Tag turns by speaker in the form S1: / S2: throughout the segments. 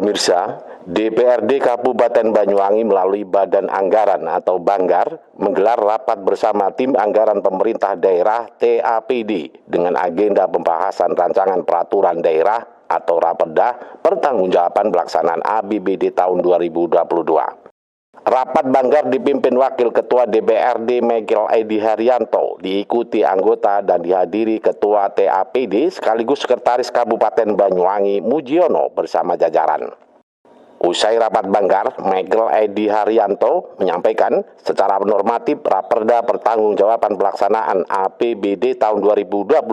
S1: Pemirsa, DPRD Kabupaten Banyuwangi melalui Badan Anggaran atau Banggar menggelar rapat bersama tim anggaran pemerintah daerah TAPD dengan agenda pembahasan rancangan peraturan daerah atau Raperda pertanggungjawaban pelaksanaan APBD tahun 2022. Rapat Banggar dipimpin Wakil Ketua DPRD Michael Edi Haryanto, diikuti anggota dan dihadiri Ketua TAPD sekaligus Sekretaris Kabupaten Banyuwangi Mujiono bersama jajaran. Usai rapat Banggar, Michael Edi Haryanto menyampaikan secara normatif Raperda pertanggungjawaban pelaksanaan APBD tahun 2022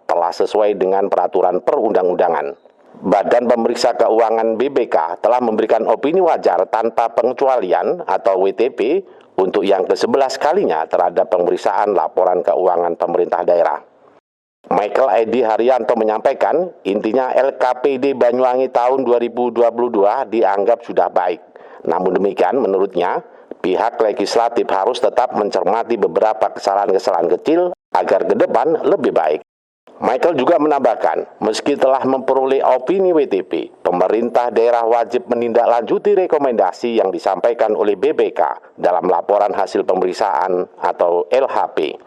S1: telah sesuai dengan peraturan perundang-undangan. Badan Pemeriksa Keuangan BPK telah memberikan opini wajar tanpa pengecualian atau WTP untuk yang ke-11 kalinya terhadap pemeriksaan laporan keuangan pemerintah daerah. Michael Edi Haryanto menyampaikan, intinya LKPD Banyuwangi tahun 2022 dianggap sudah baik. Namun demikian, menurutnya, pihak legislatif harus tetap mencermati beberapa kesalahan-kesalahan kecil agar ke depan lebih baik. Michael juga menambahkan, meski telah memperoleh opini WTP, pemerintah daerah wajib menindaklanjuti rekomendasi yang disampaikan oleh BPK dalam laporan hasil pemeriksaan atau LHP.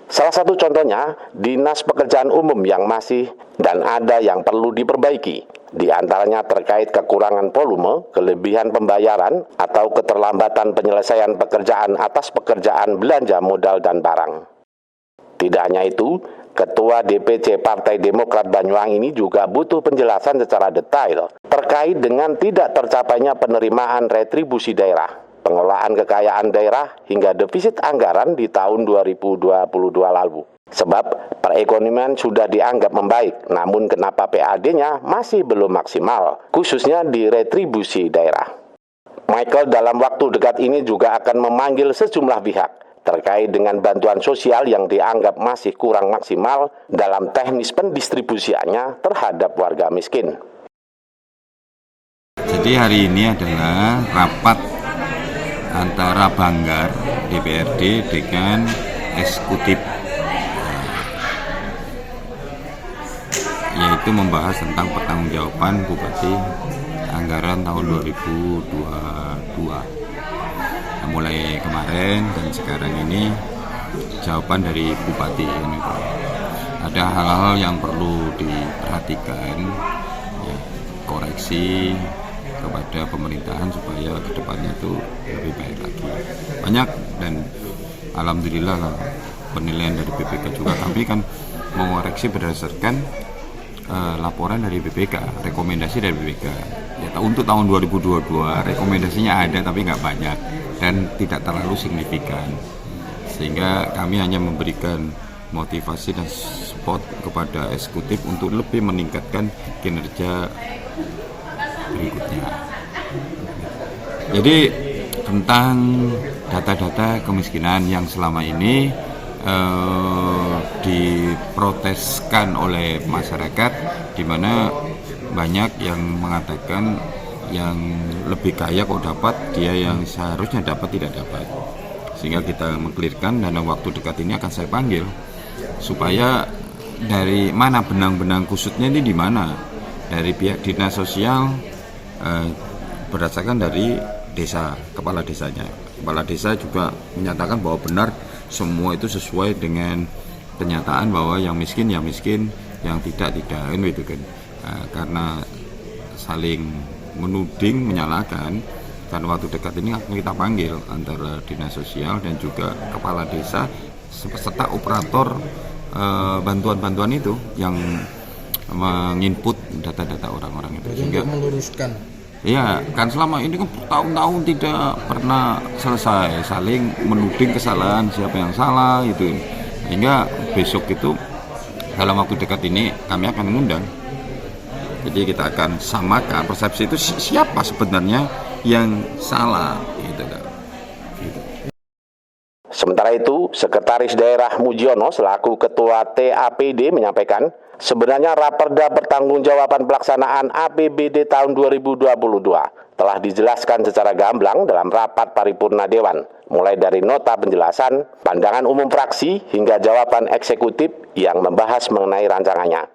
S1: Salah satu contohnya, Dinas Pekerjaan Umum yang masih dan ada yang perlu diperbaiki, di antaranya terkait kekurangan volume, kelebihan pembayaran, atau keterlambatan penyelesaian pekerjaan atas pekerjaan belanja modal dan barang. Tidak hanya itu, Ketua DPC Partai Demokrat Banyuwangi ini juga butuh penjelasan secara detail terkait dengan tidak tercapainya penerimaan retribusi daerah, pengelolaan kekayaan daerah hingga defisit anggaran di tahun 2022 lalu. Sebab perekonomian sudah dianggap membaik, namun kenapa PAD-nya masih belum maksimal, khususnya di retribusi daerah. Michael dalam waktu dekat ini juga akan memanggil sejumlah pihak terkait dengan bantuan sosial yang dianggap masih kurang maksimal dalam teknis pendistribusiannya terhadap warga miskin.
S2: Jadi hari ini adalah rapat antara Banggar DPRD dengan eksekutif, yaitu membahas tentang pertanggungjawaban Bupati anggaran tahun 2022. Mulai kemarin dan sekarang ini jawaban dari Bupati ini. Ada hal-hal yang perlu diperhatikan, ya, koreksi kepada pemerintahan supaya kedepannya itu lebih baik lagi. Banyak dan alhamdulillah lah penilaian dari BPK juga, tapi kan mengoreksi berdasarkan laporan dari BPK, rekomendasi dari BPK. Ya, untuk tahun 2022 rekomendasinya ada tapi nggak banyak dan tidak terlalu signifikan, sehingga kami hanya memberikan motivasi dan support kepada eksekutif untuk lebih meningkatkan kinerja berikutnya. Jadi tentang data-data kemiskinan yang selama ini diproteskan oleh masyarakat, di mana banyak yang mengatakan yang lebih kaya kok dapat, dia yang seharusnya dapat tidak dapat. Sehingga kita mengklirkan dalam waktu dekat ini akan saya panggil supaya dari mana benang-benang kusutnya ini di mana, dari pihak dinas sosial berdasarkan dari desa, kepala desanya. Kepala desa juga menyatakan bahwa benar semua itu sesuai dengan kenyataan bahwa yang miskin, yang tidak kan gitu kan. Karena saling menuding, menyalahkan, dan waktu dekat ini akan kita panggil antara dinas sosial dan juga kepala desa serta operator bantuan-bantuan itu yang menginput data-data orang-orang itu, sehingga meluruskan. Ya, kan selama ini kan tahun-tahun tidak pernah selesai, saling menuding kesalahan, siapa yang salah itu. Sehingga besok itu dalam waktu dekat ini kami akan mengundang. Jadi kita akan samakan persepsi itu siapa sebenarnya yang salah gitu.
S1: Sementara itu, Sekretaris Daerah Mujiono selaku Ketua TAPD menyampaikan, sebenarnya Raperda pertanggungjawaban pelaksanaan APBD tahun 2022 telah dijelaskan secara gamblang dalam rapat paripurna Dewan, mulai dari nota penjelasan, pandangan umum fraksi, hingga jawaban eksekutif yang membahas mengenai rancangannya.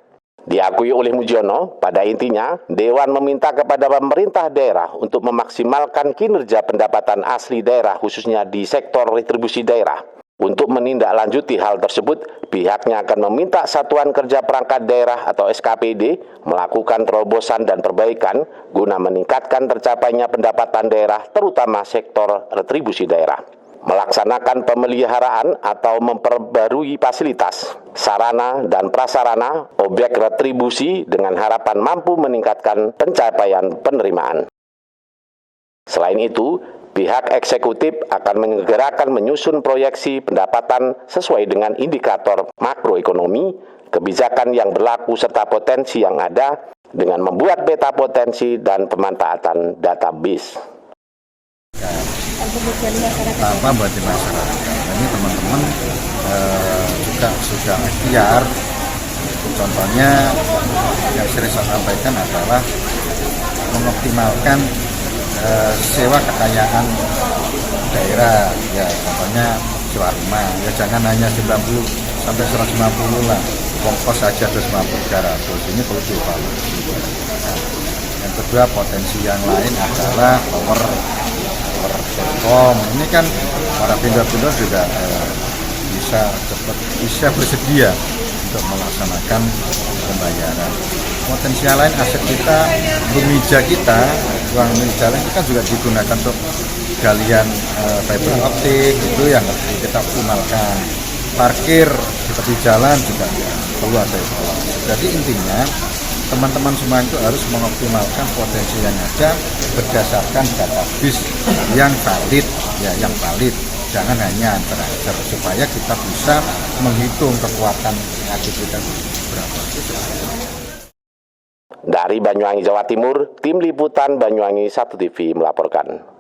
S1: Diakui oleh Mujiono, pada intinya, Dewan meminta kepada pemerintah daerah untuk memaksimalkan kinerja pendapatan asli daerah khususnya di sektor retribusi daerah. Untuk menindaklanjuti hal tersebut, pihaknya akan meminta Satuan Kerja Perangkat Daerah atau SKPD melakukan terobosan dan perbaikan guna meningkatkan tercapainya pendapatan daerah terutama sektor retribusi daerah. Melaksanakan pemeliharaan atau memperbarui fasilitas, sarana, dan prasarana objek retribusi dengan harapan mampu meningkatkan pencapaian penerimaan. Selain itu, pihak eksekutif akan menyegerakan menyusun proyeksi pendapatan sesuai dengan indikator makroekonomi, kebijakan yang berlaku serta potensi yang ada dengan membuat peta potensi dan pemanfaatan database.
S3: Apa buat masyarakat? Ini teman-teman juga sudah ikhtiar. Contohnya yang sering saya sampaikan adalah mengoptimalkan sewa kekayaan daerah, ya contohnya sewa rumah, ya jangan hanya 90 sampai 150 lah, ongkos saja 250-300, ini perlu dievaluasi. Nah, yang kedua potensi yang lain adalah tower Telkom, ini kan para vendor-vendor juga bisa bersedia untuk melaksanakan pembayaran. Potensial lain aset kita, lumija kita, uang jalan itu kan juga digunakan untuk galian fiber optik, itu yang kita optimalkan. Parkir di tepi jalan juga perlu ada evaluasi. Jadi intinya teman-teman semua itu harus mengoptimalkan potensi yang ada berdasarkan database yang valid, ya yang valid. Jangan hanya antar-antar, supaya kita bisa menghitung kekuatan aktivitas berapa.
S1: Dari Banyuwangi, Jawa Timur, Tim Liputan Banyuwangi 1 TV melaporkan.